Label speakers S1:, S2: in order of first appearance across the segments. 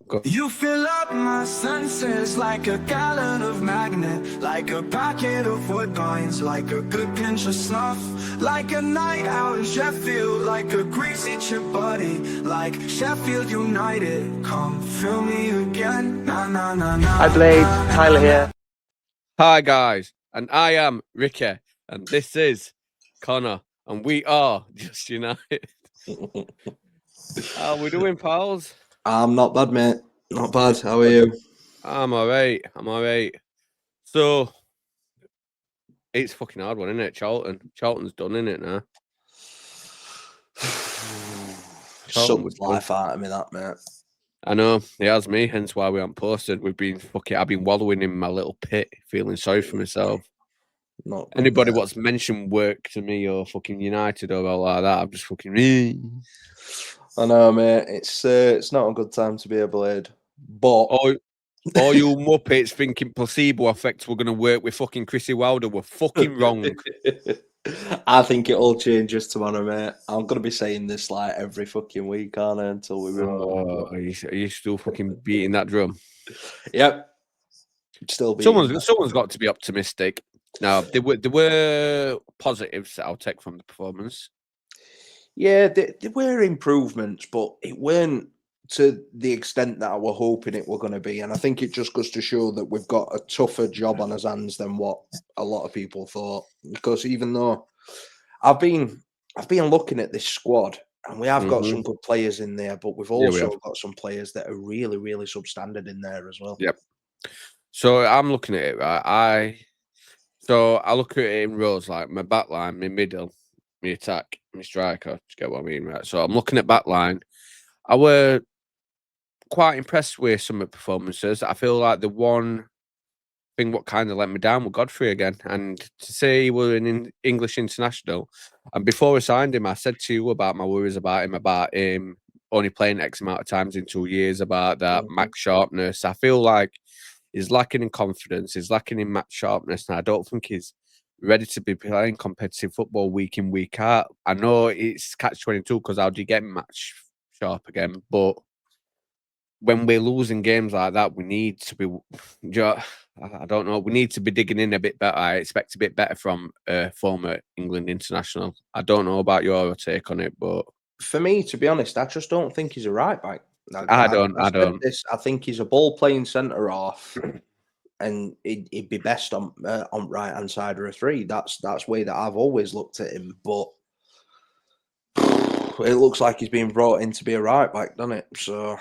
S1: Go.
S2: You fill up my senses like a gallon of magnet, like a packet of woodbines, like a good pinch of snuff, like a night out in Sheffield, like a greasy chip buddy, like Sheffield United. Come fill me again, na na na na.
S3: Hi Blade, Tyler here.
S1: Hi guys, and I am Ricky, and this is Connor, and we are Just United. How we doing, pals?
S4: I'm not bad, mate. Not bad. How are you?
S1: I'm alright. So it's a fucking hard one, isn't it? Charlton's done, isn't it now?
S4: Sucked life out of me, that, mate.
S1: I know, it has me, hence why we haven't posted. I've been wallowing in my little pit, feeling sorry for myself.
S4: Not good,
S1: Anybody
S4: mate.
S1: what's mentioned work to me or fucking United or all like that, I'm just fucking.
S4: I know, mate. It's not a good time to be a Blade. But
S1: All you muppets thinking placebo effects were going to work with fucking Chrissy Wilder were fucking wrong.
S4: I think it all changes tomorrow, mate. I'm gonna be saying this like every fucking week, aren't I? Until we win.
S1: Are you still fucking beating that drum?
S4: Yep. Still beating.
S1: Someone's got to be optimistic. Now, there were positives that I'll take from the performance.
S4: Yeah, there were improvements, but it weren't to the extent that I were hoping it were going to be. And I think it just goes to show that we've got a tougher job on our hands than what a lot of people thought. Because even though I've been looking at this squad, and we have got some good players in there, but we've also got some players that are really, really substandard in there as well.
S1: Yep. So I'm looking at it, right? I look at it in rows, like my back line, my middle, my attack, my striker. Do you get what I mean, right? So I'm looking at back line. I were quite impressed with some of the performances. I feel like the one thing what kind of let me down was Godfrey again. And to say he was an English international, and before I signed him, I said to you about my worries about him only playing X amount of times in 2 years, about that match sharpness. I feel like he's lacking in confidence, he's lacking in match sharpness, and I don't think he's ready to be playing competitive football week in, week out. I know it's catch-22 because how do you get match sharp again? But when we're losing games like that, we need to be. I don't know. We need to be digging in a bit better. I expect a bit better from a former England international. I don't know about your take on it, but
S4: for me, to be honest, I just don't think he's a right back.
S1: I don't.
S4: I think he's a ball playing centre half, and he'd be best on right hand side of a three. That's way that I've always looked at him. But it looks like he's being brought in to be a right back, doesn't it? So,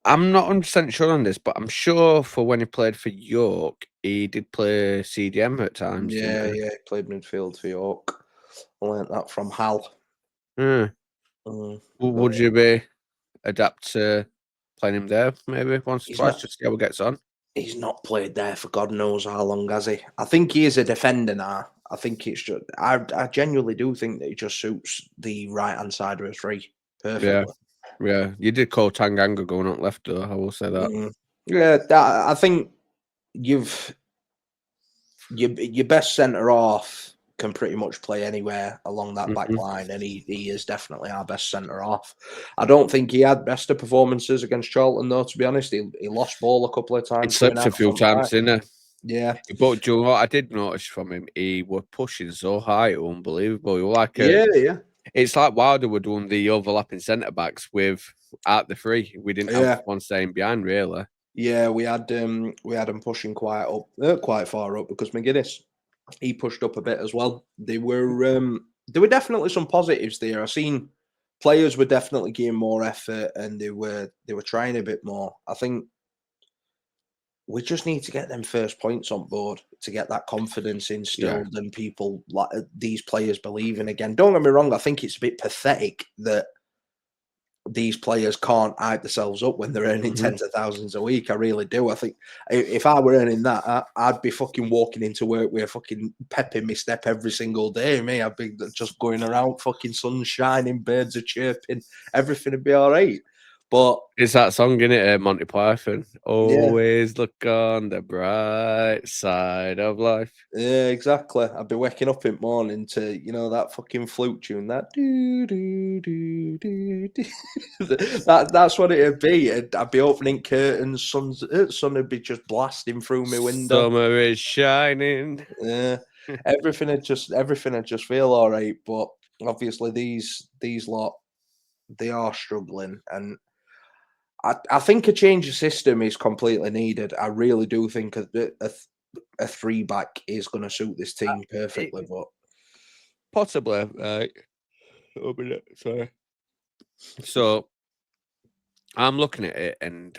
S1: I'm not 100% sure on this, but I'm sure for when he played for York, he did play CDM at times.
S4: Yeah, he played midfield for York. I learnt that from Hal.
S1: Would you be adapt to playing him there maybe once or twice just to see how he gets on?
S4: He's not played there for God knows how long, has he? I think he is a defender now. I think it's just I genuinely do think that he just suits the right hand side of a three perfectly.
S1: Yeah. You did call Tanganga going up left though, I will say that.
S4: Yeah, I think your best centre half can pretty much play anywhere along that back line, and he is definitely our best centre half. I don't think he had best of performances against Charlton though, to be honest. He lost ball a couple of times.
S1: He slipped a few times, didn't he?
S4: Yeah.
S1: But do you know what I did notice from him? He was pushing so high, unbelievable. He was like it's like Wilder were doing the overlapping centre backs with at the free. We didn't have one staying behind really.
S4: Yeah, we had them pushing quite far up because McGuinness, he pushed up a bit as well. There were definitely some positives there. I seen players were definitely giving more effort and they were trying a bit more. I think we just need to get them first points on board to get that confidence instilled and people like these players believing again. Don't get me wrong, I think it's a bit pathetic that these players can't hype themselves up when they're earning tens of thousands a week. I really do. I think if I were earning that, I'd be fucking walking into work with a fucking pep in my step every single day. Me, I'd be just going around, fucking sun shining, birds are chirping, everything would be all right. But
S1: It's that song, innit? Monty Python.
S4: yeah,
S1: Always look on the bright side of life.
S4: yeah, exactly. I'd be waking up in the morning to that fucking flute tune, that do do do do do. That's what it'd be. I'd be opening curtains, sun would be just blasting through my window.
S1: Summer is shining.
S4: Yeah, everything would just feel all right. But obviously, these lot, they are struggling, and I think a change of system is completely needed. I really do think a three back is going to suit this team perfectly. But
S1: Possibly, right? Oh, minute, sorry. So I'm looking at it, and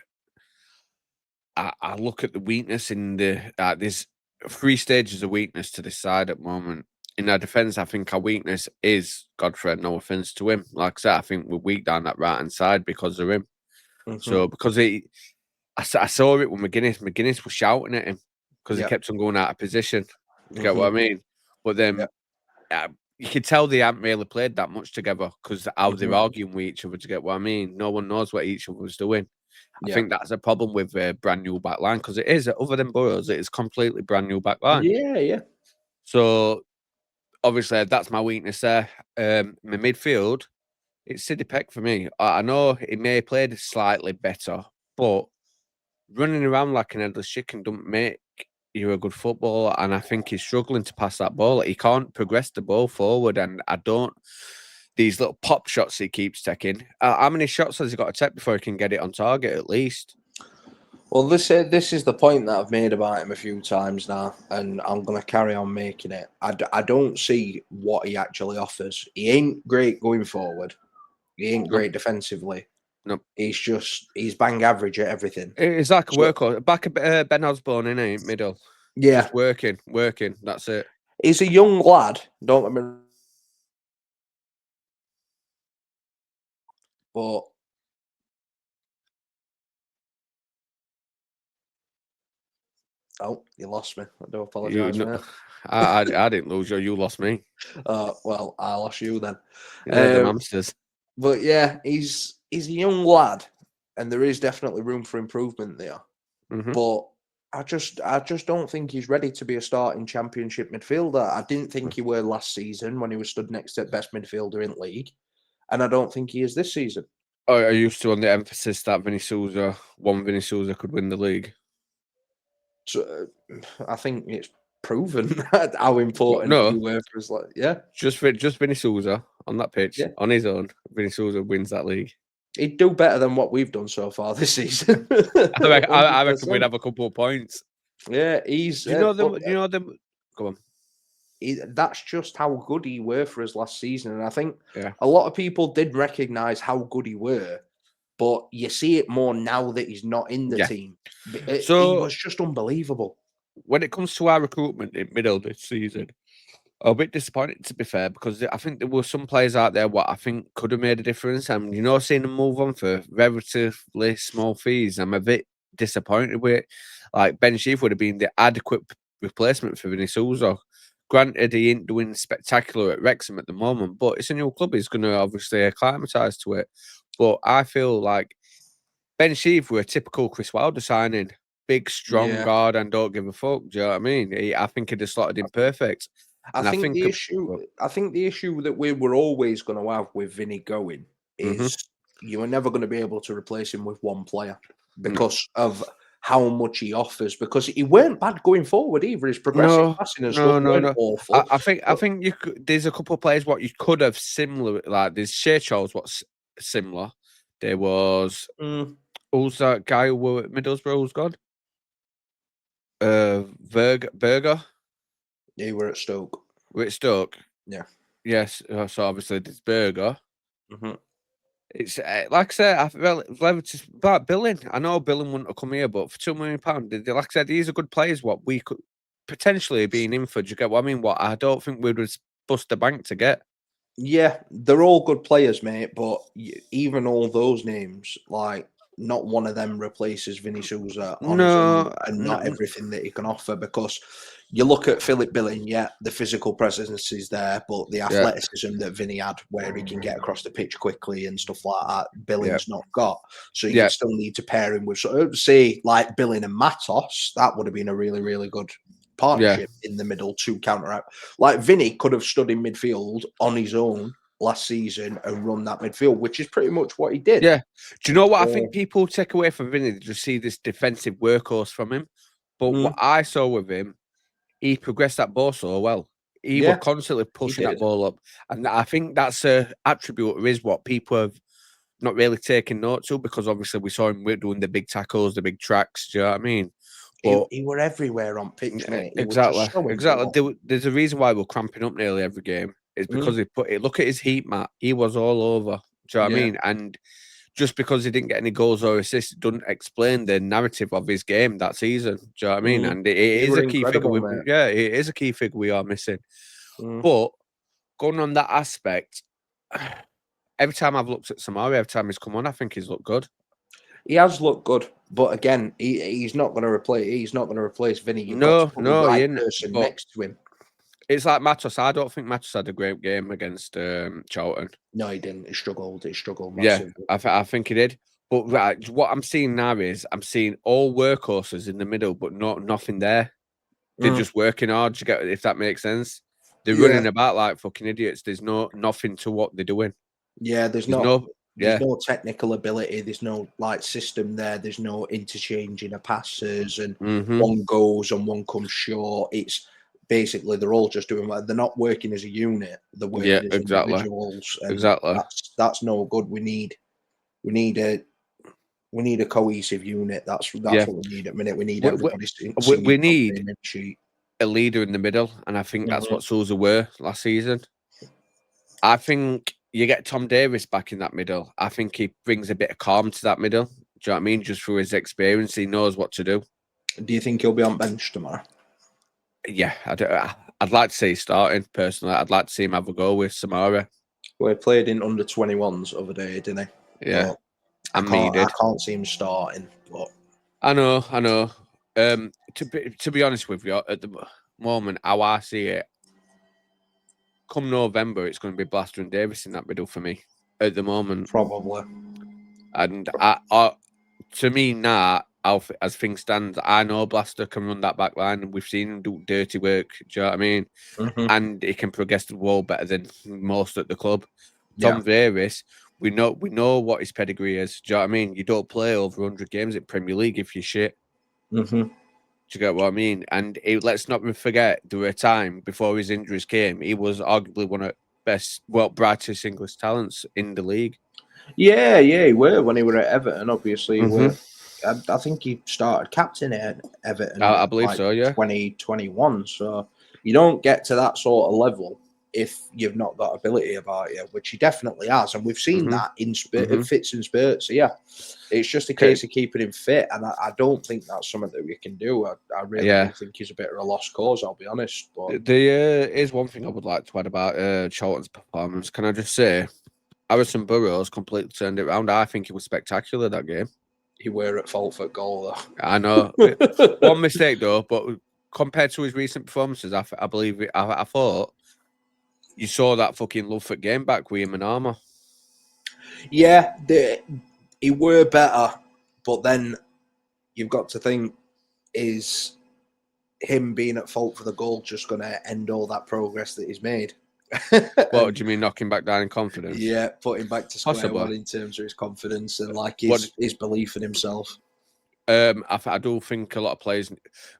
S1: I look at the weakness in there's 3 stages of weakness to this side at the moment. In our defence, I think our weakness is Godfrey. No offence to him, like I said, I think we're weak down that right hand side because of him. So because I saw it with McGuinness. McGuinness was shouting at him because he
S4: yeah,
S1: kept on going out of position. You get what I mean? But
S4: yeah,
S1: then you could tell they haven't really played that much together because how they're arguing with each other. To get what I mean? No one knows what each other was doing. I
S4: yeah,
S1: think that's a problem with a brand new back line because it is, other than Burrows, it is completely brand new back line.
S4: yeah, yeah.
S1: So obviously that's my weakness there. My midfield, it's Sidney Peck for me. I know he may have played slightly better, but running around like an headless chicken don't make you a good footballer. And I think he's struggling to pass that ball. He can't progress the ball forward. And I don't, these little pop shots he keeps taking. How many shots has he got to take before he can get it on target at least?
S4: Well, this is the point that I've made about him a few times now, and I'm going to carry on making it. I don't see what he actually offers. He ain't great going forward. He ain't
S1: No,
S4: great defensively.
S1: no.
S4: He's bang average at everything.
S1: It's like a
S4: So,
S1: workhorse. Back of Ben Osborne in it, middle.
S4: yeah,
S1: Just working. That's it.
S4: he's a young lad. Don't get me wrong, but oh, you lost me. I do
S1: You
S4: apologise,
S1: know,
S4: mate.
S1: I didn't lose you. You lost me.
S4: Well, I lost you then.
S1: Yeah, them hamsters.
S4: But yeah, he's a young lad, and there is definitely room for improvement there.
S1: Hmm.
S4: But I just don't think he's ready to be a starting championship midfielder. I didn't think he were last season when he was stood next to best midfielder in league, and I don't think he is this season.
S1: Oh, I used to on the emphasis that Vinny Souza could win the league.
S4: So I think it's proven how important he
S1: No,
S4: were for us. Like, yeah,
S1: just Vinny Souza on that pitch
S4: yeah,
S1: on his own. Vinny Souza wins that league.
S4: he'd do better than what we've done so far this season.
S1: I reckon we'd
S4: 100%.
S1: have a couple of points.
S4: Yeah, he's.
S1: Do you know them?
S4: But
S1: Do you know them? Go on.
S4: that's just how good he were for us last season, and I think
S1: Yeah.
S4: a lot of people did recognise how good he were, but you see it more now that he's not in the
S1: Yeah.
S4: team. He
S1: So
S4: was just unbelievable.
S1: when it comes to our recruitment in middle this season, I'm a bit disappointed to be fair because I think there were some players out there what I think could have made a difference, and seeing them move on for relatively small fees, I'm a bit disappointed with it. Like Ben Sheaf would have been the adequate replacement for Vinny Souza. Granted, he ain't doing spectacular at Wrexham at the moment, but it's a new club. He's going to obviously acclimatise to it. But I feel like Ben Sheaf were a typical Chris Wilder signing. Big, strong
S4: Yeah,
S1: guard and don't give a fuck. Do you know what I mean? I think he'd have slotted in perfect.
S4: I
S1: And I
S4: think
S1: think,
S4: the issue. I think the issue that we were always going to have with Vinny going
S1: Mhm.
S4: is you were never going to be able to replace him with one player
S1: Mm.
S4: because of how much he offers. Because he weren't bad going forward either. His progressive
S1: No,
S4: passing and stuff
S1: no, no,
S4: weren't
S1: no.
S4: awful.
S1: I think you could. There's a couple of players what you could have similar. Like there's Shea Charles. What's similar? There was
S4: Mm,
S1: who's that guy who were at Middlesbrough who's gone? Berger.
S4: they were at Stoke.
S1: Which Stoke.
S4: Yeah.
S1: Yes. So obviously there's Berger.
S4: Hmm.
S1: It's like I said, I feel it's about billing. I know billing wouldn't have come here, but for £2 million, like I said, these are good players. What we could potentially being in for. Do you get what I mean? What I don't think we'd bust the bank to get.
S4: Yeah, they're all good players, mate. But even all those names, like not one of them replaces Vinny Souza on his own,
S1: No,
S4: and
S1: no,
S4: not everything that he can offer. Because you look at Philip Billing, yeah, the physical presence is there, but the
S1: yeah,
S4: athleticism that Vinny had, where he can get across the pitch quickly and stuff like that,
S1: yeah,
S4: Billing's not got. So
S1: yeah,
S4: you'd still need to pair him with, say, like Billing and Matos. That would have been a really, really good
S1: yeah.
S4: partnership in the middle to counteract. Like Vinny could have stood in midfield on his own last season and run that midfield, which is pretty much what he did.
S1: Yeah. Do you know what I
S4: So,
S1: think people take away from Vinny? They just see this defensive workhorse from him. But what
S4: mm,
S1: I saw with him, he progressed that ball so well. He was
S4: yeah,
S1: constantly
S4: he
S1: pushing that
S4: did.
S1: ball up. And I think that's a attribute or is what people have not really taken note to, because obviously we saw him doing the big tackles, the big tracks. Do you know what I mean? But
S4: He were everywhere on pitch, mate. He was
S1: exactly,
S4: just so
S1: exactly.
S4: involved.
S1: There's a reason why we're cramping up nearly every game. It's because
S4: Mm,
S1: he put it. Look at his heat map. He was all over. Do you know what I
S4: yeah.
S1: mean? And just because he didn't get any goals or assists doesn't explain the narrative of his game that season. Do you know what I mean?
S4: Mm.
S1: And it
S4: He
S1: is
S4: were
S1: a key figure.
S4: incredible, mate.
S1: Yeah, it is a key figure we are missing.
S4: Mm.
S1: But going on that aspect, every time I've looked at Samari, every time he's come on, I think he's looked good.
S4: He has looked good, but again, he's not going to replace. He's not going to replace Vinny. You've got to
S1: No,
S4: put the
S1: no, he
S4: right
S1: isn't.
S4: person
S1: But
S4: next to him.
S1: it's like Matos. I don't think Matos had a great game against Charlton.
S4: No, he didn't. He struggled. He struggled
S1: Yeah,
S4: massively.
S1: I think he did. But right, what I'm seeing now is I'm seeing all workhorses in the middle, but nothing there. They're
S4: Mm.
S1: just working hard to get, if that makes sense. They're
S4: Yeah,
S1: running about like fucking idiots. There's nothing to what they're doing.
S4: yeah.
S1: There's no,
S4: There's
S1: yeah,
S4: no technical ability. There's no like system there. There's no interchanging of passes, and
S1: mm-hmm,
S4: one goes and one comes short. It's basically they're all just doing. They're not working as a unit. They're
S1: yeah,
S4: working as
S1: exactly,
S4: individuals, and
S1: exactly.
S4: that's no good. We need a we need a cohesive unit. That's
S1: Yeah,
S4: what we need at the minute. We need
S1: we, we,
S4: everybody
S1: we
S4: singing from the
S1: need
S4: same hymn sheet.
S1: a leader in the middle, and I think that's
S4: Mhm.
S1: what Sousa were last season. I think you get Tom Davis back in that middle. I think he brings a bit of calm to that middle. Do you know what I mean? Just through his experience, he knows what to do.
S4: Do you think he'll be on bench tomorrow?
S1: Yeah, I'd like to see him starting personally. I'd like to see him have a go with Samara.
S4: Well, he played in under 21s other day, didn't he?
S1: Yeah,
S4: But
S1: and me
S4: I
S1: did.
S4: can't see him starting. But
S1: I know, I know. To be honest with you, at the moment, how I see it, come November, it's going to be Blaster and Davis in that middle for me. At the moment,
S4: probably.
S1: and to me now, as things stand, I know Blaster can run that back line, and we've seen him do dirty work. Do you know what I mean?
S4: Mhm.
S1: And he can progress the wall better than most at the club.
S4: Yeah.
S1: Tom Davis, we know what his pedigree is. Do you know what I mean? You don't play over 100 games in Premier League if you're shit.
S4: Mhm.
S1: Do you get what I mean? And let's not forget, there were a time before his injuries came, he was arguably one of the best, brightest English talents in the league.
S4: Yeah, yeah, he were when he were at Everton. Obviously, he were.
S1: Mm-hmm.
S4: I think he started captain at Everton
S1: I
S4: at
S1: believe
S4: like
S1: so, yeah.
S4: 2021. So you don't get to that sort of level if you've not got ability about you, which he definitely has, and we've seen
S1: Mm-hmm.
S4: that in
S1: Mm-hmm.
S4: fits and spurts. So yeah, it's just a case of keeping him fit, and I don't think that's something that we can do. I really
S1: Yeah.
S4: do think he's a bit of a lost cause. I'll be honest, but
S1: There is one thing I would like to add about Charlton's performance. Can I just say, Harrison Burrows completely turned it around. I think he was spectacular that game.
S4: he were at fault for goal
S1: I know.
S4: though.
S1: One mistake though, but compared to his recent performances, I believe I thought you saw that fucking Ludford game back with him and Armour.
S4: Yeah, he were better, but then you've got to think, is him being at fault for the goal just going to end all that progress that he's made?
S1: What do you mean knocking back down in confidence?
S4: Yeah, put him back to square
S1: Possibly.
S4: one in terms of his confidence and like
S1: What-
S4: his belief in himself.
S1: I do think a lot of players.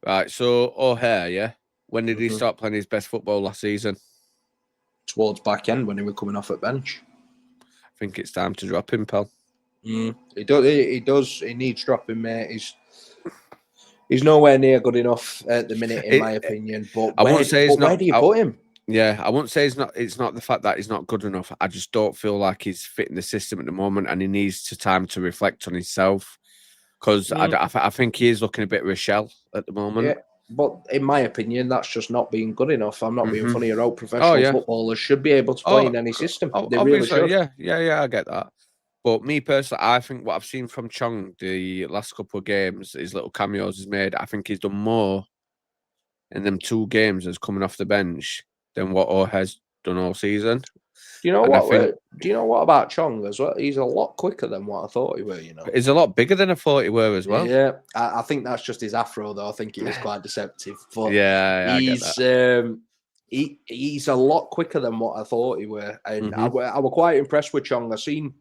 S1: Right, so O'Hare, yeah. When did he
S4: Mhm.
S1: start playing his best football last season?
S4: Towards back end when he was coming off at bench.
S1: I think it's time to drop him, pal.
S4: He does. He does. He needs dropping, mate. He's nowhere near good enough at the minute, in my opinion. But
S1: I won't say he's not.
S4: Where do you put him?
S1: Yeah, I won't say it's not the fact that he's not good enough. I just don't feel like he's fitting the system at the moment, and he needs time to reflect on himself. Because I think he is looking a bit of a shell at the moment.
S4: Yeah, but in my opinion, that's just not being good enough. I'm not being funny. Professional footballers should be able to play in any system. They really
S1: obviously,
S4: should.
S1: yeah, I get that. But me personally, I think what I've seen from Chong the last couple of games, his little cameos he's made, I think he's done more in them 2 games as coming off the bench than what O has done all season.
S4: Do you know
S1: And I
S4: what?
S1: think
S4: Do you know what about Chong as well? He's a lot quicker than what I thought he were. You know.
S1: he's a lot bigger than I thought he were as well.
S4: Yeah, I think that's just his afro, though. I think it is quite deceptive. But
S1: Yeah, I get
S4: he's
S1: that.
S4: he's a lot quicker than what I thought he were, and I were quite impressed with Chong. I've seen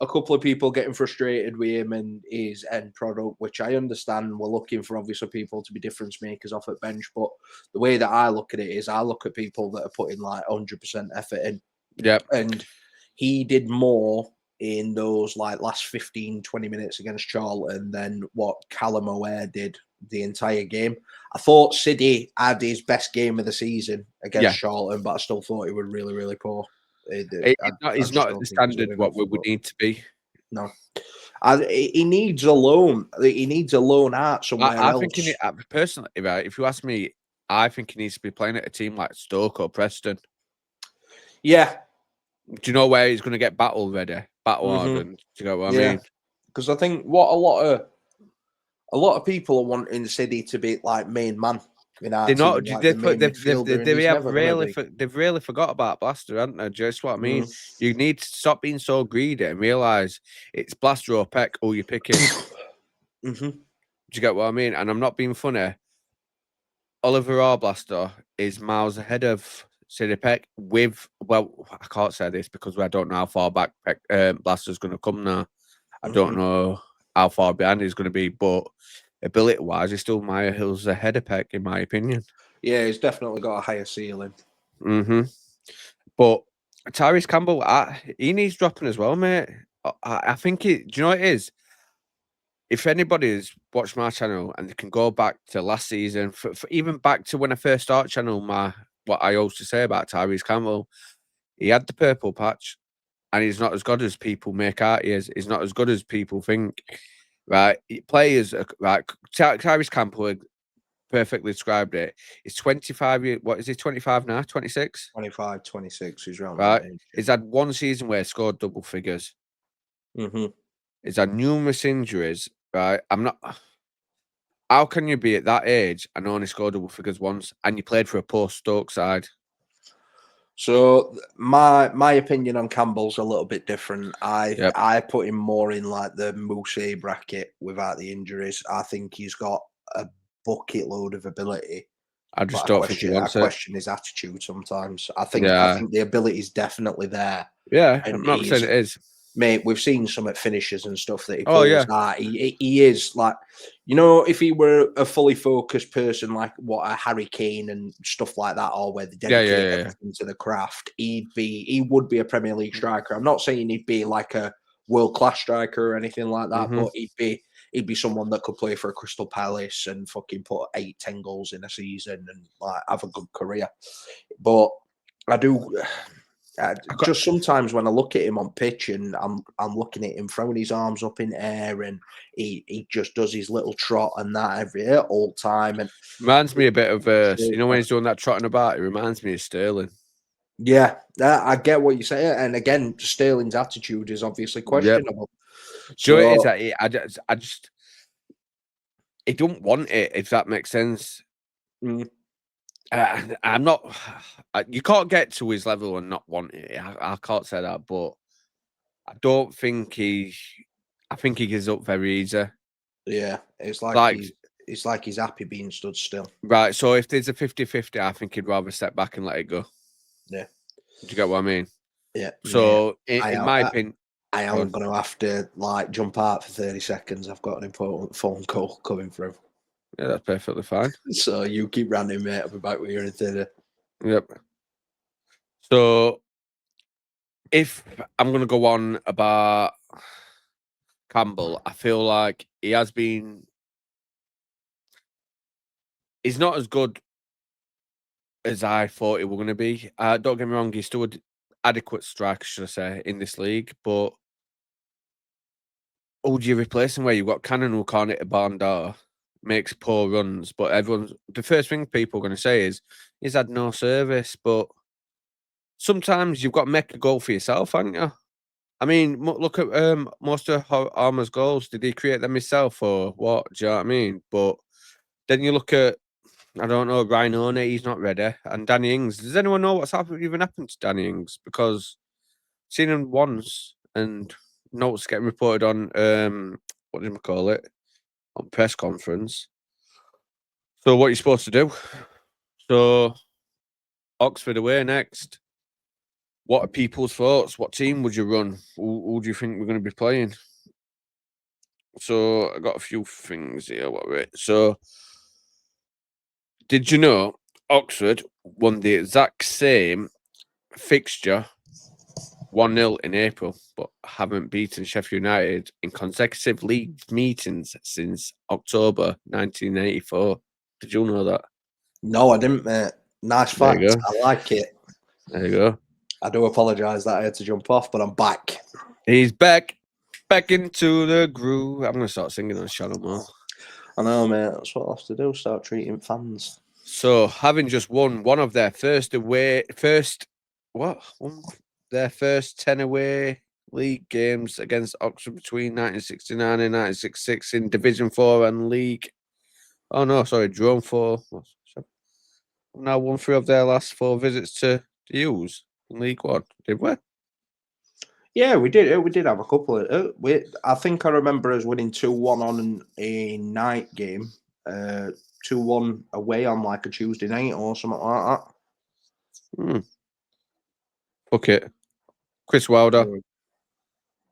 S4: a couple of people getting frustrated with him and his end product, which I understand. We're looking for obviously people to be difference makers off at bench, but the way that I look at it is I look at people that are putting like 100% effort in.
S1: Yep.
S4: And he did more in those like last 15, 20 minutes against Charlton than what Callum O'Hare did the entire game. I thought Siddy had his best game of the season against Charlton, but I still thought he was really, really poor.
S1: He's not at the standard what we would need to be.
S4: No. He needs a loan. He needs a loan out somewhere
S1: I
S4: else.
S1: think personally, right, if you ask me, I think he needs to be playing at a team like Stoke or Preston.
S4: Yeah.
S1: Do you know where he's going to get battle ready, battle hardened? Do you know what I mean?
S4: Because I think what a lot of people are wanting City to be like main man.
S1: They're not. They've really forgot about Blaster, haven't they? Just what I mean. You need to stop being so greedy and realize it's Blaster or Peck who you're picking. Do you get what I mean? And I'm not being funny. Oliver or Blaster is miles ahead of City Peck with, well, I can't say this because I don't know how far back Blaster's going to come now. I don't know how far behind he's going to be, but ability-wise, he's still miles ahead of Peck, in my opinion.
S4: Yeah, he's definitely got a higher ceiling.
S1: But Tyrese Campbell, he needs dropping as well, mate. I think do you know what it is? If anybody's watched my channel and they can go back to last season, for even back to when I first started channel, what I used to say about Tyrese Campbell, he had the purple patch, and he's not as good as people make out he is. He's not as good as people think. Right, players right. Tyrese Campbell perfectly described it. He's 25 years. What is he? 25 now? 26?
S4: 25, 26. He's around
S1: right.
S4: that age.
S1: He's had one season where he scored double figures. He's had numerous injuries. Right, I'm not. How can you be at that age and only score double figures once, and you played for a poor Stoke side?
S4: So my opinion on Campbell's a little bit different. I put him more in like the Mousse bracket without the injuries. I think he's got a bucket load of ability.
S1: I just don't think he wants it.
S4: I question his attitude sometimes. I think the ability is definitely there.
S1: Yeah, I'm not saying it is.
S4: Mate, we've seen some at finishes and stuff that he pulls. He is like, you know, if he were a fully focused person like what a Harry Kane and stuff like that, or where they dedicate everything to the craft, he would be a Premier League striker. I'm not saying he'd be like a world class striker or anything like that, but he'd be someone that could play for a Crystal Palace and fucking put 8-10 goals in a season and like have a good career. But I do. Just sometimes when I look at him on pitch and I'm looking at him throwing his arms up in air and he just does his little trot and that all time. And
S1: reminds me a bit of you know when he's doing that trotting about, it reminds me of Sterling.
S4: Yeah, I get what you say, and again, Sterling's attitude is obviously questionable.
S1: So it is that I just he don't want it, if that makes sense. I'm not. You can't get to his level and not want it. I can't say that, but I don't think he. I think he gives up very easy.
S4: Yeah, it's like he's happy being stood still.
S1: Right. So if there's a 50-50, I think he'd rather step back and let it go.
S4: Yeah.
S1: Do you get what I mean?
S4: Yeah.
S1: So in my opinion,
S4: I am going to have to like jump out for 30 seconds. I've got an important phone call coming through.
S1: Yeah, that's perfectly fine.
S4: So you keep ranting, mate. I'll be back with you in a theatre.
S1: Yep. So if I'm going to go on about Campbell, I feel like he has been. He's not as good as I thought he was going to be. Don't get me wrong, he's still an adequate striker, should I say, in this league. But who do you replace him where you've got Cannon who can't hit a barn door? Makes poor runs, but the first thing people are going to say is he's had no service. But sometimes you've got to make a goal for yourself, haven't you? I mean, look at most of Armour's goals. Did he create them himself or what? Do you know what I mean? But then you look at, I don't know, Ryan One, he's not ready. And Danny Ings. Does anyone know what's even happened to Danny Ings? Because I've seen him once and notes getting reported on, what do you call it? On press conference. So what are you supposed to do? So Oxford away next. What are people's thoughts? What team would you run? Who do you think we're going to be playing? So I got a few things here. So did you know Oxford won the exact same fixture 1-0 in April, but haven't beaten Sheffield United in consecutive league meetings since October 1984. Did you know that?
S4: No, I didn't, mate. Nice
S1: There
S4: fact.
S1: you go.
S4: I like it.
S1: There you go.
S4: I do apologise that I had to jump off, but I'm back.
S1: He's back into the groove. I'm going to start singing on Shadow more.
S4: I know, mate. That's what I have to do. Start treating fans.
S1: So, having just won one of their first 10 away league games against Oxford between 1969 and 1966 in Division 4 and League. Oh no, sorry, Drone 4. Now won 3 of their last 4 visits to use in League 1. Did we?
S4: Yeah, we did. We did have a couple of. I think I remember us winning 2-1 on a night game. 2-1 away on like a Tuesday night or something like that.
S1: Fuck it. Chris Wilder.
S4: Mm.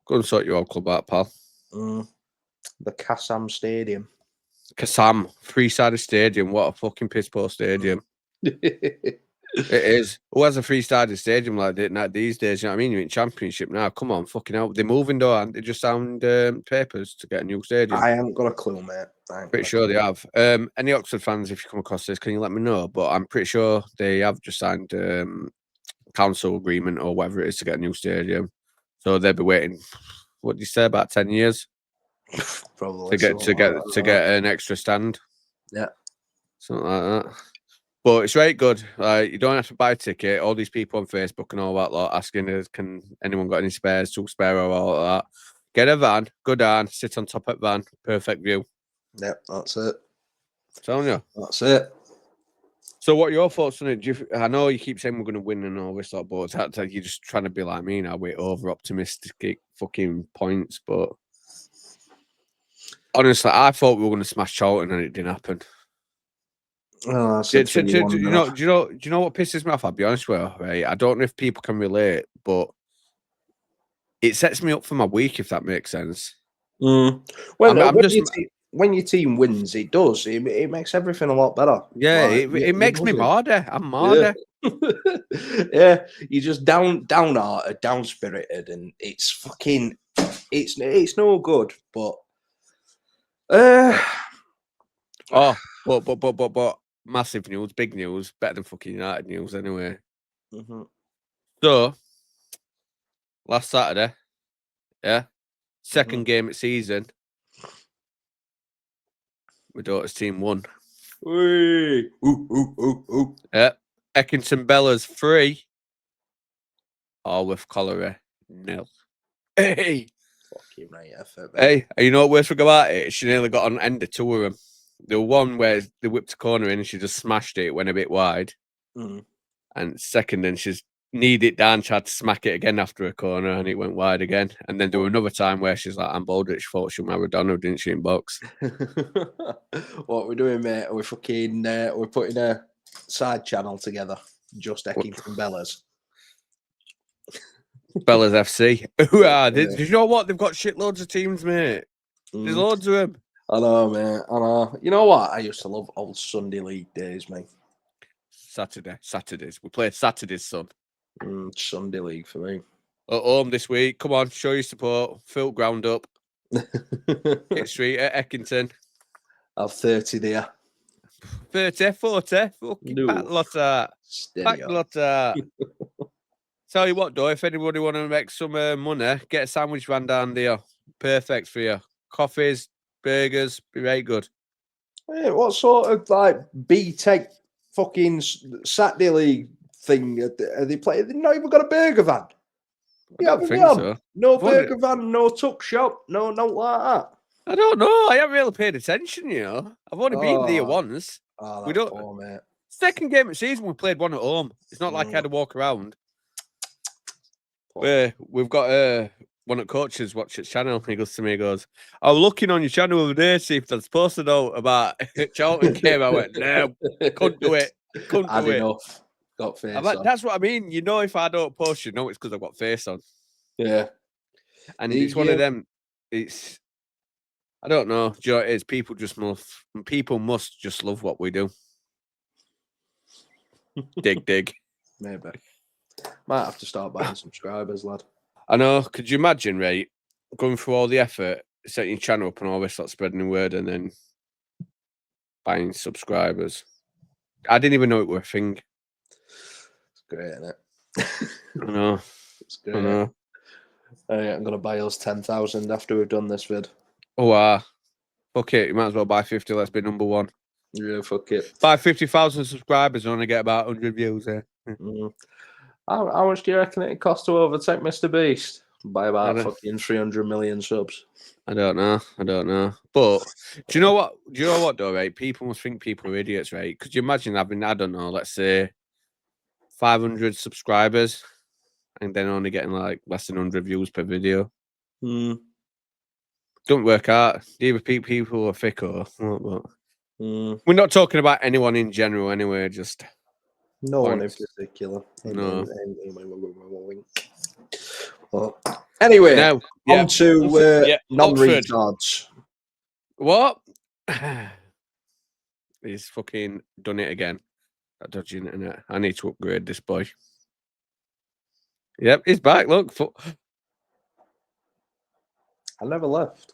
S1: Go and sort your old club out, pal.
S4: The Kassam Stadium.
S1: Kassam, 3-sided stadium. What a fucking piss poor stadium. It is. Who has a 3-sided stadium like that these days? You know what I mean? You're in Championship now. Come on, fucking hell. They're moving though, and they just signed papers to get a new stadium.
S4: I haven't got a clue, mate.
S1: Pretty sure they have. Any Oxford fans, if you come across this, can you let me know? But I'm pretty sure they have just signed council agreement or whatever it is to get a new stadium. So they'll be waiting. What do you say, about 10 years?
S4: Probably
S1: to get an extra stand.
S4: Yeah,
S1: something like that. But it's right good. You don't have to buy a ticket. All these people on Facebook and all that lot asking us, can anyone got any spares, 2 spare or all that. Get a van, go down, sit on top of the van, perfect view.
S4: Yeah, that's it.
S1: Telling you.
S4: That's it.
S1: So what are your thoughts on it? I know you keep saying we're going to win and all this sort, but you're just trying to be like me now with over-optimistic fucking points. But honestly, I thought we were going to smash Charlton and it didn't happen.
S4: Oh,
S1: do you know what pisses me off? I'll be honest with you, right? I don't know if people can relate, but it sets me up for my week, if that makes sense.
S4: Well, when your team wins, it does. It makes everything a lot better.
S1: Yeah, it makes me marder. I'm marder.
S4: Yeah, you're just downhearted, down spirited, and it's fucking it's no good. But
S1: but massive news, big news, better than fucking United news anyway.
S4: Mm-hmm.
S1: So last Saturday, yeah, second game of season, my daughter's team won.
S4: Ooh.
S1: Yeah, Eckington Bella's 3, Alworth Colliery 0. Hey,
S4: fucking right effort,
S1: hey, you know what worst thing about it? She nearly got on end of 2 of them. The one where they whipped a corner in and she just smashed it, went a bit wide. And second, then she's kneed it down, tried to smack it again after a corner, and it went wide again. And then there was another time where she's like, I'm bold, she thought she was Maradona, didn't she, in box?
S4: What we're doing, mate? We're fucking we're putting a side channel together. Just Eckington Bellas.
S1: Bella's FC. Did you know what? They've got shitloads of teams, mate. There's loads of them.
S4: I know, mate. I know. You know what? I used to love old Sunday League days, mate.
S1: Saturdays. We play Saturdays, son.
S4: Sunday League for me.
S1: At home this week. Come on, show your support. Fill ground up. Hit street at Eckington.
S4: I've 30 there.
S1: 30, 40. Fucking pack lotta. Tell you what, though, if anybody want to make some money, get a sandwich van down there. Perfect for you. Coffees, burgers, be very good.
S4: Hey, what sort of like B-Tech fucking Saturday League thing are they playing? They've not even got a burger van.
S1: I don't think so.
S4: No
S1: I've only-
S4: burger van, no tuck shop, no nothing like that.
S1: I don't know. I haven't really paid attention, you know. I've only been there
S4: Oh.
S1: once.
S4: Oh,
S1: We
S4: that's
S1: don't.
S4: poor, mate.
S1: Second game of the season, we played one at home. It's not like I had to walk around. We've got one of the coaches watch his channel. He goes to me, he goes, I was looking on your channel the other day, see if there's posted out about Charlton game. I went, no, couldn't do it. Couldn't
S4: Had
S1: do it.
S4: enough. Got face
S1: Like,
S4: on.
S1: that's what I mean. You know, if I don't post, you know it's because I've got face on.
S4: Yeah.
S1: And it's one of them, it's, I don't know. Do you know what it is? People must just love what we do. dig.
S4: Maybe. Might have to start buying subscribers, lad.
S1: I know. Could you imagine, right? Going through all the effort, setting your channel up and all this, like spreading the word, and then buying subscribers. I didn't even know it were a thing.
S4: It's great, isn't it?
S1: I know.
S4: It's great.
S1: I know.
S4: I'm going to buy us 10,000 after we've done this vid.
S1: Oh, fuck it. You might as well buy 50. Let's be number one.
S4: Yeah, fuck it.
S1: Buy 50,000 subscribers and only get about 100 views there.
S4: How much do you reckon it costs to overtake Mr. Beast? By about
S1: I
S4: fucking 300 million subs.
S1: I don't know. But do you know what though, right? People must think people are idiots, right? Could you imagine having, I don't know, let's say 500 subscribers and then only getting like less than 100 views per video? Don't work out. Either people are thick or what. We're not talking about anyone in general anyway, just
S4: no one in
S1: points.
S4: particular.
S1: No.
S4: Well, anyway,
S1: Now,
S4: on to non-retards.
S1: What? He's fucking done it again. That dodgy internet. I need to upgrade this boy. Yep, he's back. Look.
S4: I never left.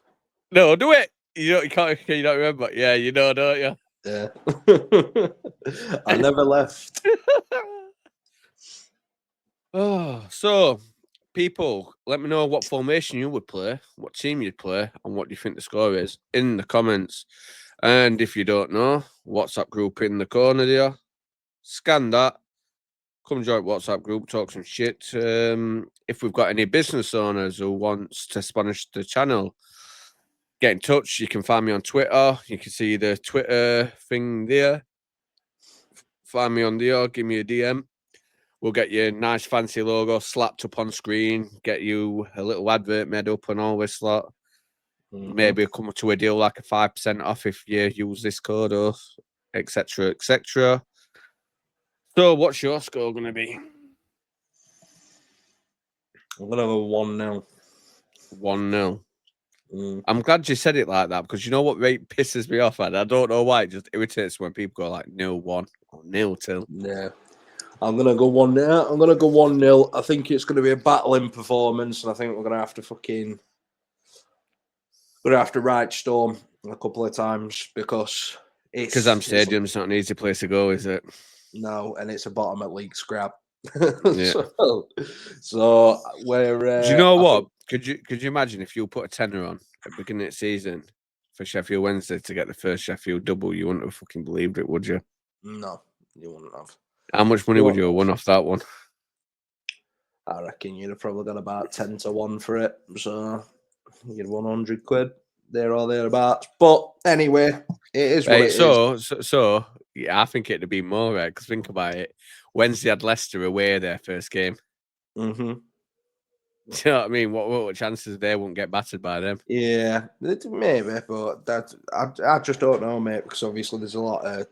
S1: No, do it. You don't remember. Yeah, you know, don't you?
S4: Yeah. I never left.
S1: Oh, so people, let me know what formation you would play, what team you'd play, and what you think the score is in the comments. And if you don't know, WhatsApp group in the corner there. Scan that. Come join WhatsApp group, talk some shit. If we've got any business owners who wants to sponsor the channel, get in touch. You can find me on Twitter. You can see the Twitter thing there. Find me on there. Give me a DM. We'll get you a nice fancy logo slapped up on screen. Get you a little advert made up and all this lot. Maybe come to a deal like a 5% off if you use this code, or etc. etc. So, what's your score going to be?
S4: I'm going to have a 1-0.
S1: 1-0. I'm glad you said it like that, because you know what rate pisses me off, and I don't know why. It just irritates when people go like 0-1 or 0-2.
S4: Yeah. I'm going to go 1-0. I'm going to go 1-0. I think it's going to be a battling performance, and I think we're going to have to right storm a couple of times because
S1: Stadium's not an easy place to go, is it?
S4: No, and it's a bottom at league scrap.
S1: Yeah.
S4: so we're.
S1: Do you know what? Could you imagine if you put a tenner on at the beginning of the season for Sheffield Wednesday to get the first Sheffield double? You wouldn't have fucking believed it, would you?
S4: No, you wouldn't have.
S1: How much money would you have won off that one?
S4: I reckon you'd have probably got about 10-1 for it. So you'd won 100 quid there or thereabouts. But anyway, it is what it is.
S1: So yeah, I think it'd be more, right? Because think about it. Wednesday had Leicester away their first game.
S4: Mm-hmm.
S1: Do you know what I mean? What chances they won't get battered by them?
S4: Yeah, maybe, but that I just don't know, mate. Because obviously there's a lot of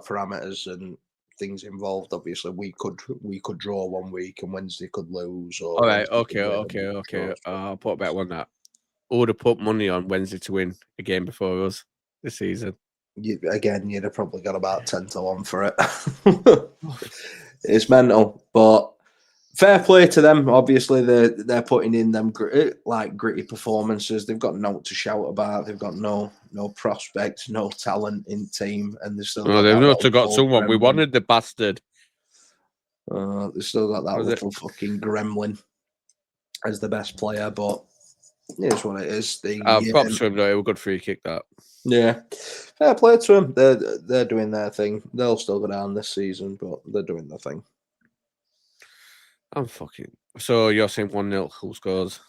S4: parameters and things involved. Obviously, we could draw one week and Wednesday could lose. Or
S1: all right, okay. I'll put a bet on that. I would have put money on Wednesday to win a game before us this season.
S4: You'd have probably got about 10-1 for it. It's mental, but fair play to them. Obviously, they're putting in them gritty performances. They've got no to shout about. They've got no prospect, no talent in team, and they've still.
S1: They've not got someone. We wanted the bastard.
S4: They've still got that little fucking gremlin as the best player, but it's what it is.
S1: Props to him though. It was a good free kick that.
S4: Yeah, fair play to them. They're doing their thing. They'll still go down this season, but they're doing their thing.
S1: I'm fucking. So you're saying 1-0, who scores?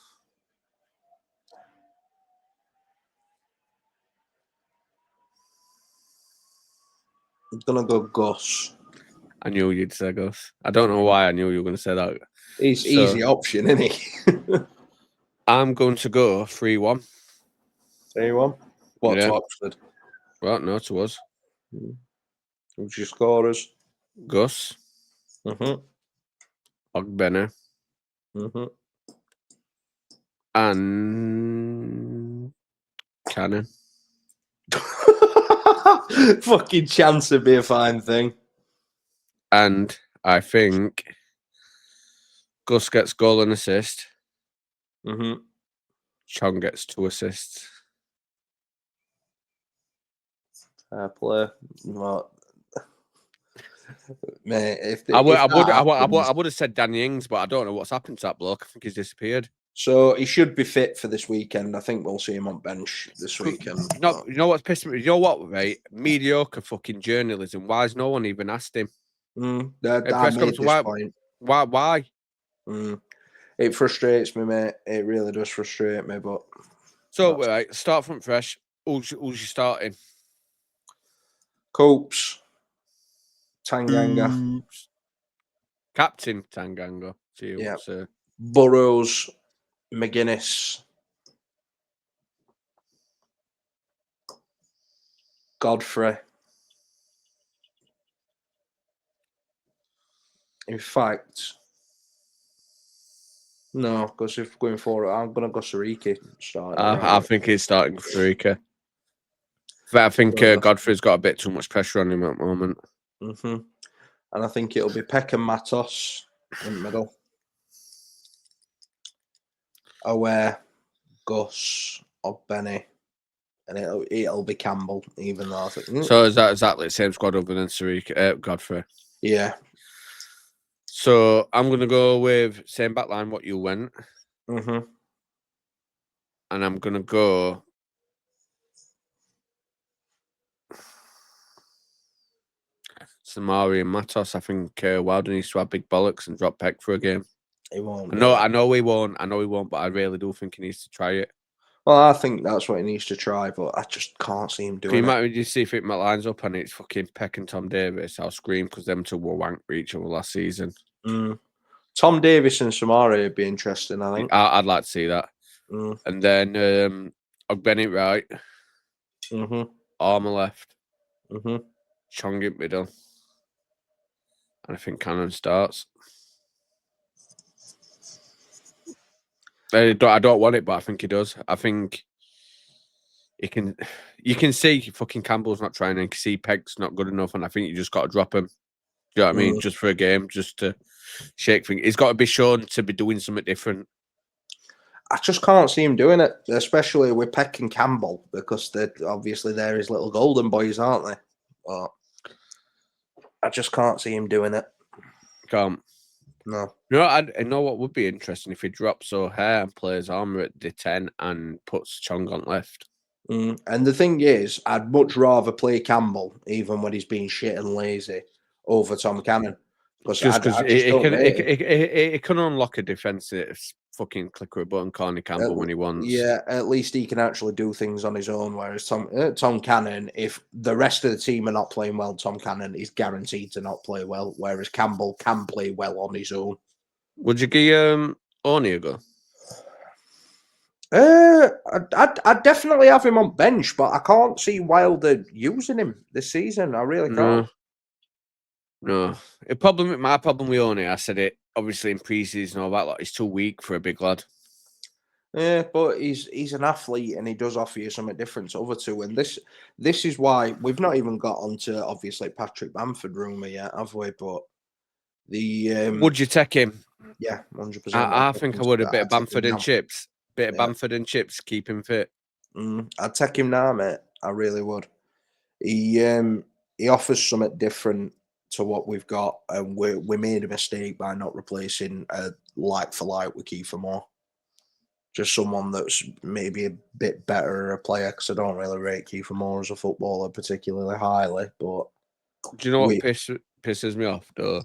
S4: I'm gonna go Gus.
S1: I knew you'd say Gus. I don't know why I knew you were going to say that.
S4: He's
S1: So-
S4: easy option, isn't he?
S1: I'm going to go 3-1.
S4: 3-1. What
S1: Yeah.
S4: to Oxford?
S1: Right, no, to us.
S4: Who's your scorers?
S1: Gus,
S4: Mm-hmm.
S1: Ogbene,
S4: Mm-hmm.
S1: and Cannon.
S4: Fucking chance would be a fine thing.
S1: And I think Gus gets goal and assist.
S4: Mm-hmm.
S1: Chong gets 2 assists.
S4: Fair play. What? Mate,
S1: I would
S4: happens-
S1: have said Danny Ings, but I don't know what's happened to that bloke. I think he's disappeared.
S4: So he should be fit for this weekend. I think we'll see him on bench this weekend.
S1: No, you know what's pissed me? You know what, right? Mediocre fucking journalism. Why has no one even asked him?
S4: That
S1: press
S4: made
S1: conference,
S4: this point.
S1: Why?
S4: It frustrates me, mate. It really does frustrate me. But
S1: So, right, start from fresh. Who's you starting?
S4: Copes, Tanganga,
S1: Captain Tanganga.
S4: Yeah.
S1: So.
S4: Burrows, McGuinness, Godfrey. In fact, no, because if going forward, I'm going to go Sariki starting.
S1: I think he's starting Farika. I think Godfrey's got a bit too much pressure on him at the moment.
S4: And I think it'll be Peck and Matos in the middle. Aware, Gus, or Benny, and it'll be Campbell, even though I think.
S1: So is that exactly the same squad other than Sariki, Godfrey?
S4: Yeah.
S1: So I'm going to go with same backline what you went.
S4: And
S1: I'm going to go Samari and Matos. I think Wilder needs to have big bollocks and drop Peck for a game.
S4: He won't.
S1: I know he won't. But I really do think he needs to try it.
S4: Well, I think that's what he needs to try, but I just can't see him doing it.
S1: You see if it lines up and it's fucking Peck and Tom Davis, I'll scream because them two were wank for each other last season.
S4: Tom Davis and Samari would be interesting, I think.
S1: I'd like to see that. And then Ogbene right. Armour left. Chong in middle. And I think Cannon starts. I don't want it, but I think he does. I think he can. You can see fucking Campbell's not trying, and you can see Pegg's not good enough, and I think you just got to drop him. Do you know what I mean? Just for a game, just to shake things. He's got to be shown to be doing something different.
S4: I just can't see him doing it, especially with Peck and Campbell, because they're his little golden boys, aren't they? But I just can't see him doing it.
S1: Can't.
S4: No.
S1: I know what would be interesting if he drops O'Hare and plays Armour at the 10 and puts Chong on left.
S4: And the thing is, I'd much rather play Campbell, even when he's being shit and lazy, over Tom Cannon.
S1: Just because it can unlock a defensive fucking click of a button, can't he, Campbell, when he wants.
S4: Yeah, at least he can actually do things on his own. Whereas Tom Cannon, if the rest of the team are not playing well, Tom Cannon is guaranteed to not play well. Whereas Campbell can play well on his own.
S1: Would you give Orny a go?
S4: I'd definitely have him on bench, but I can't see Wilder using him this season. I really can't.
S1: No. My problem with Orny, I said it obviously in pre-season and all that, like, he's too weak for a big lad.
S4: Yeah, but he's an athlete and he does offer you something different to other two. And this is why we've not even got onto obviously Patrick Bamford rumour yet, have we? But
S1: would you take him?
S4: Yeah, 100%.
S1: I think I would. A bit of Bamford and chips. Bamford and chips, keep him fit.
S4: I'd take him now, mate. I really would. He offers something different to what we've got, and we made a mistake by not replacing a like for like with Kiefer Moore. Just someone that's maybe a bit better a player, because I don't really rate Kiefer Moore as a footballer particularly highly. But
S1: do you know what pisses me off though?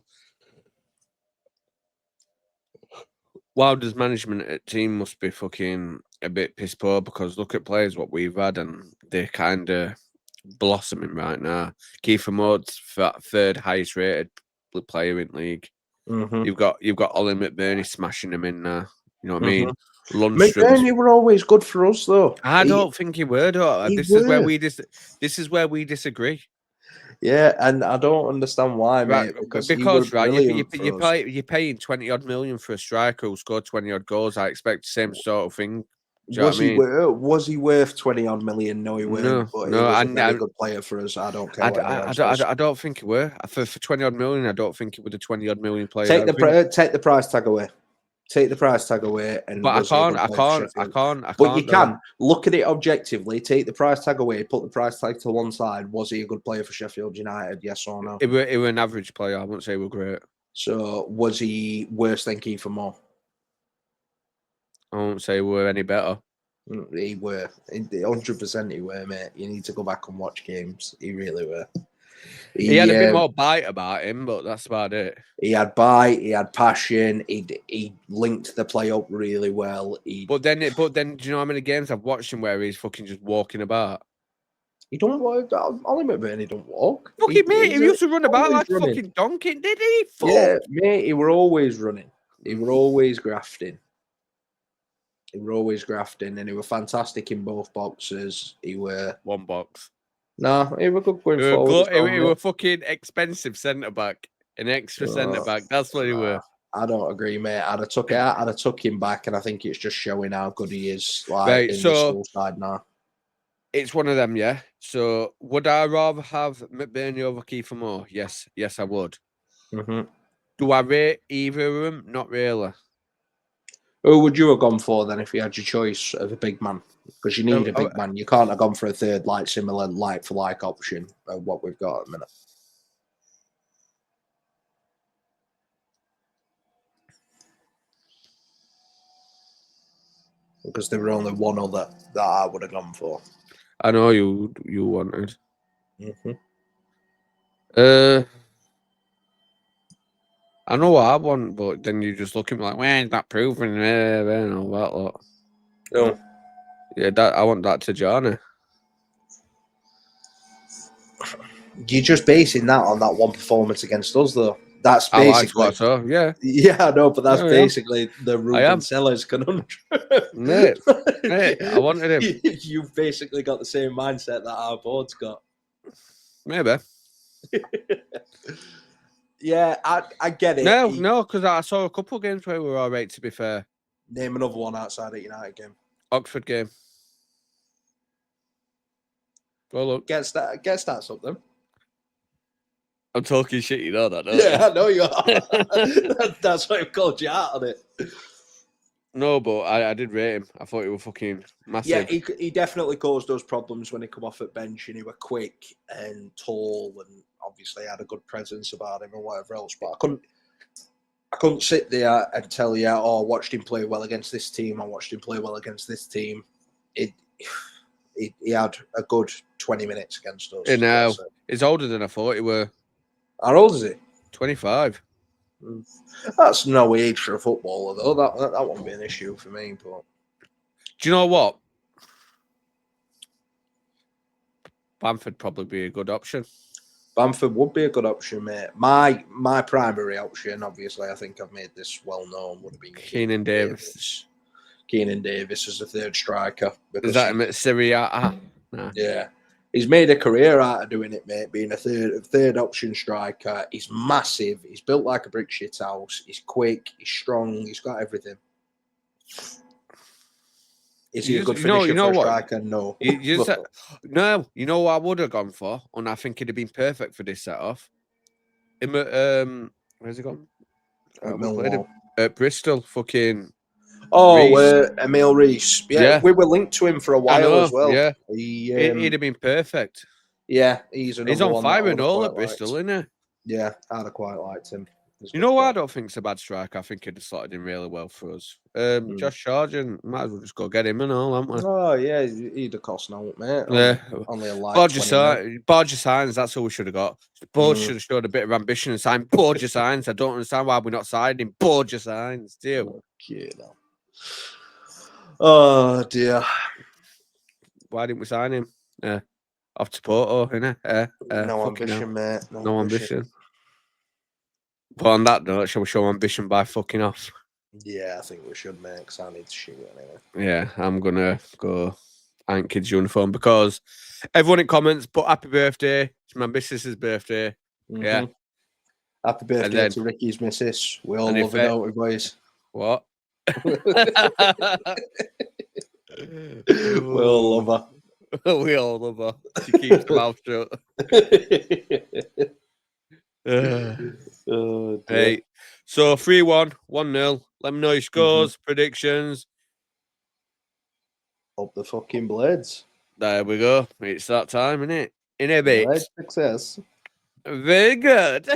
S1: Wilder's management at team must be fucking a bit piss poor because look at players what we've had and they're kind of blossoming right now. Kiefer Moore's third highest rated player in league.
S4: Mm-hmm.
S1: You've got Ollie McBurney smashing them in now. You know what I mean? Lundstrom's.
S4: McBurney were always good for us, though.
S1: I don't think he were. This is where we disagree.
S4: Yeah, and I don't understand why,
S1: Right,
S4: mate. Because
S1: right,
S4: you
S1: you're paying 20 odd million for a striker who scored 20 odd goals. I expect the same sort of thing.
S4: Was he worth 20 odd million? No, he weren't.
S1: No,
S4: but
S1: no,
S4: he was a very good player for us. I don't care.
S1: I don't think he were for 20 odd million. I don't think it was a 20 odd million player.
S4: Take the price tag away. Take the price tag away, and
S1: but I can't.
S4: But you can look at it objectively. Take the price tag away. Put the price tag to one side. Was he a good player for Sheffield United? Yes or no?
S1: He were an average player. I wouldn't say he was great.
S4: So was he worse than Kiefer Moore?
S1: I won't say we were any better.
S4: He were 100%. He were, mate. You need to go back and watch games. He really were.
S1: He had a bit more bite about him, but that's about it.
S4: He had bite. He had passion. He linked the play up really well.
S1: But then, do you know how many games I've watched him where he's fucking just walking about?
S4: He don't walk. Ollie McBurney don't walk.
S1: Fucking mate, he used to run about like a fucking donkey, did he? Fuck.
S4: Yeah, mate. He were always running. He were always grafting. And he were fantastic in both boxes. He were
S1: one box.
S4: No, he were good going forward.
S1: He were fucking expensive centre back, an extra centre back. That's what he were.
S4: I don't agree, mate. I'd have took him back, and I think it's just showing how good he is.
S1: Right,
S4: in the school side now.
S1: It's one of them, yeah. So would I rather have McBurney over Kiefer Moore? Yes, I would.
S4: Mm-hmm.
S1: Do I rate either of them? Not really.
S4: Who would you have gone for then if you had your choice of a big man? Because you need a big man. You can't have gone for a third similar for like option of what we've got at the minute. Because there were only one other that I would have gone for.
S1: I know you wanted.
S4: Mm-hmm.
S1: I know what I want, but then you just look at me like, when's that proven? And all that lot.
S4: No.
S1: Yeah, I want that to Johnny.
S4: You're just basing that on that one performance against us, though. That's basically.
S1: Yeah.
S4: Yeah, I know, but that's basically the Ruben Sellers conundrum.
S1: Mate, I wanted him.
S4: You've basically got the same mindset that our board's got.
S1: Maybe.
S4: Yeah, I get it.
S1: No, because I saw a couple of games where we were all right, to be fair.
S4: Name another one outside of United game.
S1: Oxford game. Go look.
S4: Get stats up then.
S1: I'm talking shit, you know that, don't
S4: you? I know you are. That's why I've called you out on it.
S1: No, but I did rate him. I thought he was fucking massive.
S4: Yeah, he definitely caused us problems when he come off at bench, and he were quick and tall, and obviously had a good presence about him and whatever else. But I couldn't sit there and tell you, I watched him play well against this team. I watched him play well against this team. He had a good 20 minutes against us.
S1: You know, he's older than I thought he were.
S4: How old is he?
S1: 25.
S4: That's no age for a footballer, though. That won't be an issue for me. But
S1: do you know what? Bamford probably be a good option.
S4: Bamford would be a good option, mate. My primary option, obviously, I think I've made this well known, would have been
S1: Keenan Davis.
S4: Keenan Davis as the third striker.
S1: Is that him at Syria?
S4: Nah. Yeah. He's made a career out of doing it, mate, being a third option striker. He's massive. He's built like a brick shit house. He's quick. He's strong. He's got everything. Is he a good finisher for a striker? No.
S1: No. You know what I would have gone for? And I think it'd have been perfect for this set-off. Where's he gone? At Bristol, fucking...
S4: Emil Reese. Yeah, we were linked to him for a while as well.
S1: Yeah, he'd have been perfect.
S4: Yeah, he's
S1: on fire and all at Bristol, isn't he?
S4: Yeah, I'd have quite liked him.
S1: You know what? I don't think it's a bad strike. I think he'd have slotted in really well for us. Josh Sargent, might as well just go get him and all, haven't we?
S4: Oh yeah, he'd have cost out, mate.
S1: Yeah.
S4: Only a light
S1: Borja Signs, that's all we should have got. Both should have showed a bit of ambition and signed Borja Signs. I don't understand why we're not signing Borja Signs, do you?
S4: Okay, no. Oh dear.
S1: Why didn't we sign him? Off to Porto, innit?
S4: No ambition, mate.
S1: No ambition. But on that note, shall we show ambition by fucking off?
S4: Yeah, I think we should, mate, because I need to shoot anyway.
S1: Yeah, I'm going to go Ant Kids uniform because everyone in comments put happy birthday. It's my missus's birthday. Yeah.
S4: Happy birthday to Ricky's missus. We all love it, don't we, boys?
S1: What?
S4: We all love her.
S1: We all love her. She keeps her mouth shut.
S4: Oh,
S1: hey, so 3-1, 1-0. Let me know your scores, predictions.
S4: Up the fucking blades.
S1: There we go. It's that time, isn't it? In a bit.
S4: Success.
S1: Very good.